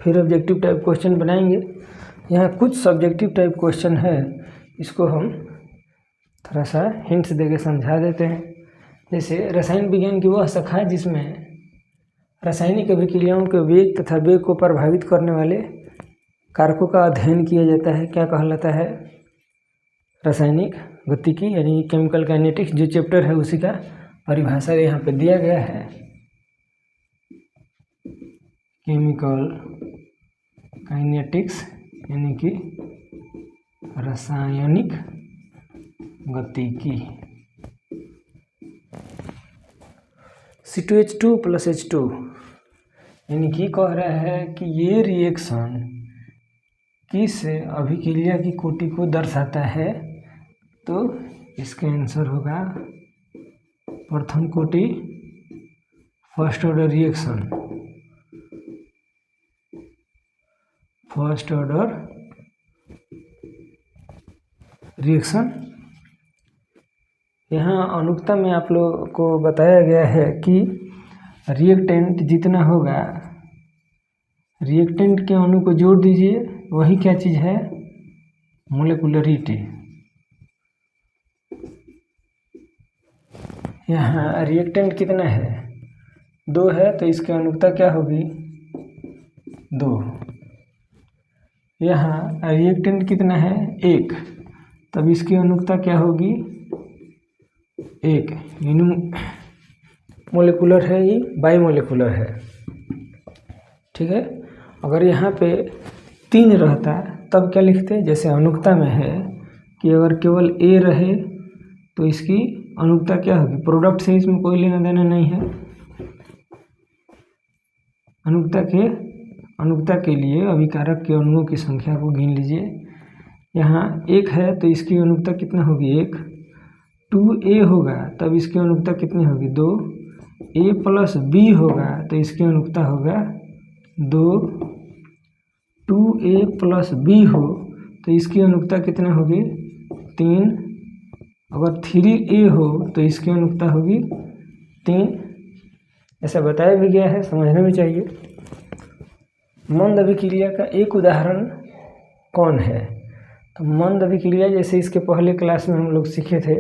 फिर objective type question बनाएंगे। यहाँ कुछ सब्जेक्टिव टाइप क्वेश्चन है, इसको हम थोड़ा सा हिंट्स देके समझा देते हैं। जैसे रसायन विज्ञान की वह शाखा है जिसमें रासायनिक अभिक्रियाओं के वेग तथा वेग को प्रभावित करने वाले कारकों का अध्ययन किया जाता है। क्या कहलाता है? रासायनिक गतिकी यानी केमिकल काइनेटिक्स जो चैप्टर है उसी का परिभाषा यहाँ पे दिया गया है। केमिकल काइनेटिक्स यानी कि रासायनिक गतिकी। C2H2 + H2 यानी कि कह रहा है कि ये रिएक्शन किस अभिक्रिया की कोटि को दर्शाता है, तो इसका आंसर होगा प्रथम कोटि first order reaction. First order reaction. यहाँ अनुक्ता में आप लोग को बताया गया है कि रिएक्टेंट जितना होगा, रिएक्टेंट के अणु को जोड़ दीजिए, वही क्या चीज़ है? मोलेकुलरिटी। यहाँ रिएक्टेंट कितना है? 2 है, तो इसकी अनुक्ता क्या होगी? 2। यहाँ रिएक्टेंट कितना है? 1, तब इसकी अनुक्ता क्या होगी? 1। मोलेकुलर है, ये बाईमोलेकुलर है। ठीक है। अगर यहाँ पे 3 रहता तब क्या लिखते? जैसे अनुक्ता में है कि अगर केवल A रहे तो इसकी अनुक्ता क्या होगी? प्रोडक्ट से इसमें कोई लेना देना नहीं है। अनुक्ता के लिए अभिकारक के अणुओं की संख्या को गिन लीजिए। यहाँ 1 है तो इसकी अनुक्ता कितना होगी? 1। 2A होगा तब इसकी अनुक्ता कितनी होगी? 2। A + B होगा तो इसकी अनुक्ता होगा 2। 2A + B हो तो इसकी अनुक्ता कितना होगी? 3। अगर 3A हो तो इसकी अनुक्ता होगी 3। ऐसा बताया भी गया है, समझना भी चाहिए। मंद अभिक्रिया का एक उदाहरण कौन है? तो मंद अभिक्रिया जैसे इसके पहले क्लास में हम लोग सीखे थे,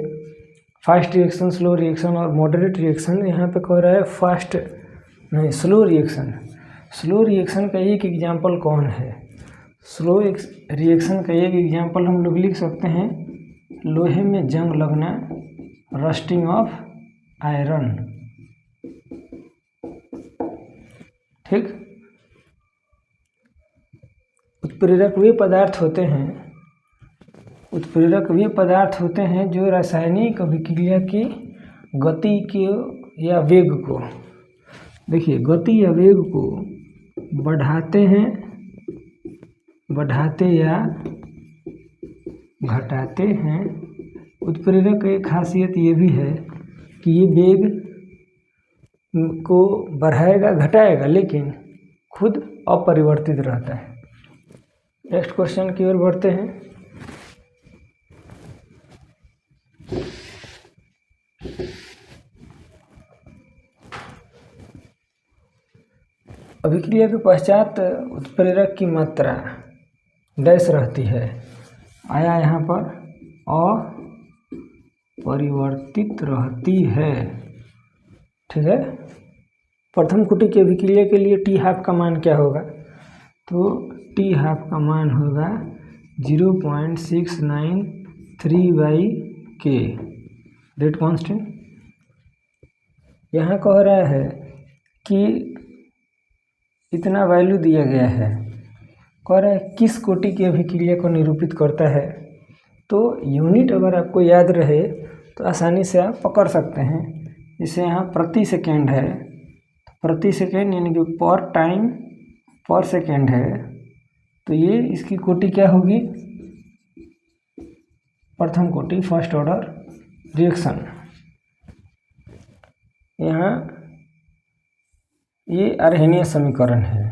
फास्ट रिएक्शन, स्लो रिएक्शन और मॉडरेट रिएक्शन। यहाँ पे कह रहा है स्लो रिएक्शन। स्लो रिएक्शन का एक एग्जाम्पल कौन है? स्लो रिएक्शन का एक एग्जाम्पल हम लोग लिख सकते हैं, लोहे में जंग लगना, रस्टिंग ऑफ आयरन। ठीक। उत्प्रेरक वे पदार्थ होते हैं जो रासायनिक अभिक्रिया की गति के या वेग को, देखिए गति या वेग को बढ़ाते या घटाते हैं। उत्प्रेरक की खासियत ये भी है कि ये वेग को बढ़ाएगा घटाएगा लेकिन खुद अपरिवर्तित रहता है। नेक्स्ट क्वेश्चन की ओर बढ़ते हैं। अभिक्रिया के पश्चात उत्प्रेरक की मात्रा डैश रहती है, आया यहाँ पर अपरिवर्तित रहती है। ठीक है। प्रथम कोटि की अभिक्रिया के लिए T½ का मान क्या होगा? तो T½ का मान होगा 0.693/K, रेट कांस्टेंट। यहाँ कह रहा है कि इतना वैल्यू दिया गया है, कह रहा है किस कोटि की अभिक्रिया को निरूपित करता है। तो यूनिट अगर आपको याद रहे तो आसानी से आप पकड़ सकते हैं। जैसे यहाँ प्रति सेकेंड है, प्रति सेकेंड यानी कि पर टाइम पर सेकेंड है, तो ये इसकी कोटि क्या होगी? प्रथम कोटि, फर्स्ट ऑर्डर रिएक्शन। यहाँ ये अर्हेनियस समीकरण है।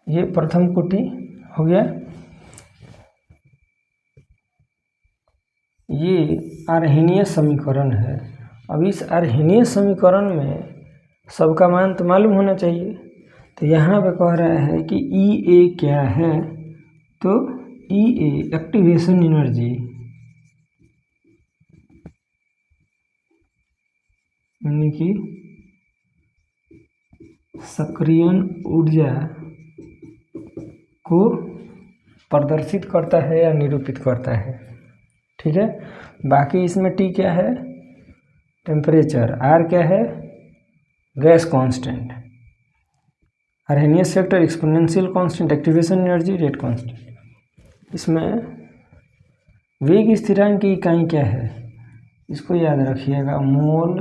ये प्रथम कोटि हो गया। ये अर्हेनियस समीकरण है। अब इस अर्हेनियस समीकरण में सबका मान तो मालूम होना चाहिए। तो यहाँ पे कह रहा है कि ई ए क्या है, तो ई ए एक्टिवेशन एनर्जी, यानी कि सक्रियण ऊर्जा को प्रदर्शित करता है या निरूपित करता है। ठीक है, बाकी इसमें टी क्या है, टेम्परेचर, आर क्या है, gas constant, Arrhenius factor, exponential constant, activation energy, rate constant. इसमें वेग स्थिरांक की इकाई क्या है, इसको याद रखिएगा, मोल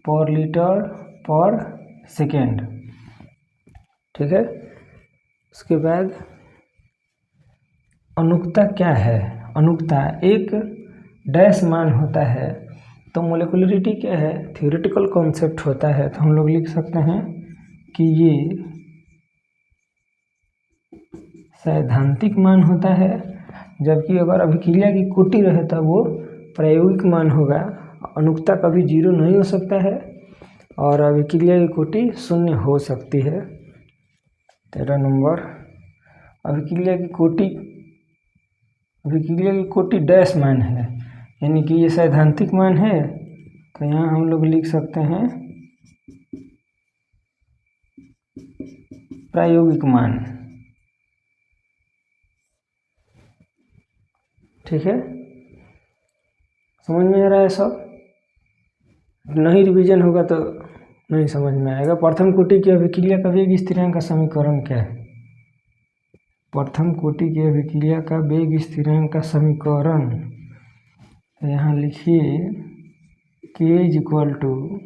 पर लीटर पर सेकेंड। ठीक है, उसके बाद अनुकता क्या है, अनुकता एक डैश मान होता है, तो मोलिकुलरिटी क्या है, थ्योरेटिकल कॉन्सेप्ट होता है। तो हम लोग लिख सकते हैं कि ये सैद्धांतिक मान होता है, जबकि अगर अभिक्रिया की कोटि रहे तो वो प्रायोगिक मान होगा। अनुकता कभी 0 नहीं हो सकता है और अभिक्रिया की कोटि 0 हो सकती है। 13 नंबर, अभिक्रिया की कोटि डैश मान है, यानी कि ये सैद्धांतिक मान है, तो यहाँ हम लोग लिख सकते हैं प्रायोगिक मान। ठीक है, समझ में आ रहा है सब? नहीं रिवीजन होगा तो नहीं समझ में आएगा। प्रथम कोटि की अभिक्रिया का वेग स्थिरांक का समीकरण क्या है, प्रथम कोटि की अभिक्रिया का वेग स्थिरांक का समीकरण, तो यहाँ लिखिए k is equal to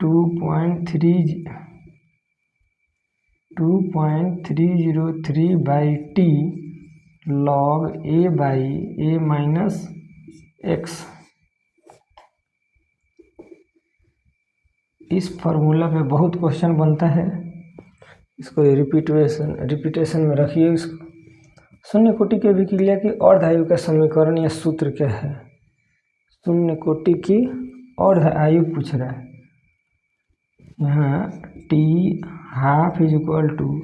2.303 by T log a by a minus X. इस फॉर्मूला पे बहुत क्वेश्चन बनता है, इसको रिपीटेशन में रखिए। इसको शून्य कोटि की अभिक्रिया की अर्ध का समीकरण या सूत्र क्या है, शून्य कोटि की अर्ध आयु पूछ रहा है। यहाँ T half is equal to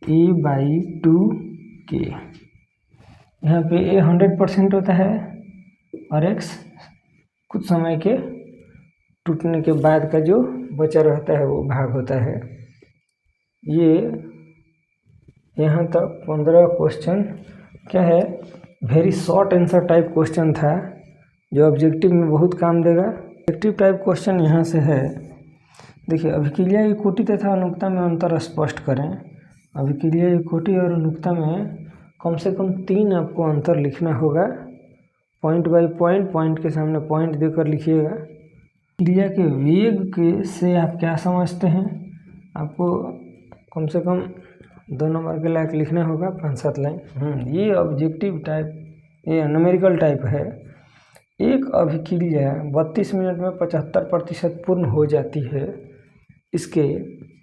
A by 2k, यहाँ पे ए 100% होता है और एक्स कुछ समय के टूटने के बाद का जो बचा रहता है वो भाग होता है। ये यहाँ तक 15 क्वेश्चन क्या है, very short answer type question था, जो ऑब्जेक्टिव में बहुत काम देगा। ऑब्जेक्टिव टाइप क्वेश्चन यहाँ से है, देखिए, अभिक्रिया की कोटि तथा अनुकता में अंतर स्पष्ट करें। अभिक्रिया की कोटि और अनुकता में कम से कम 3 आपको अंतर लिखना होगा, पॉइंट बाय पॉइंट, पॉइंट के सामने पॉइंट देकर लिखिएगा। क्रिया के वेग के से आप क्या समझते हैं, आपको कम से कम 2 नंबर के लायक लिखना होगा, 5-7 लाइन। ये ऑब्जेक्टिव टाइप, ये न्यूमेरिकल टाइप है। एक अभिक्रिया 32 मिनट में 75% पूर्ण हो जाती है, इसके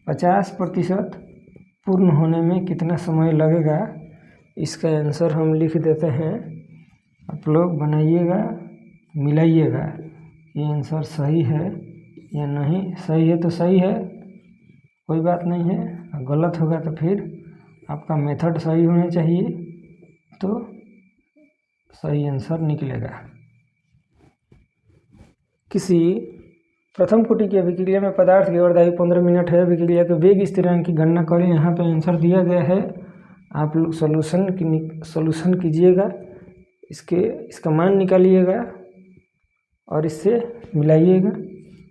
50% पूर्ण होने में कितना समय लगेगा, इसका आंसर हम लिख देते हैं। आप लोग बनाइएगा, मिलाइएगा, ये आंसर सही है या नहीं। सही है तो सही है, कोई बात नहीं है, गलत होगा तो फिर आपका मेथड सही होना चाहिए, तो सही आंसर निकलेगा। किसी प्रथम कोटि की अभिक्रिया में पदार्थ की अर्ध आयु 15 मिनट है, अभिक्रिया के वेग स्थिरांक की गणना करें। यहाँ पे आंसर दिया गया है, आप लोग सॉल्यूशन कीजिएगा, इसका मान निकालिएगा और इससे मिलाइएगा।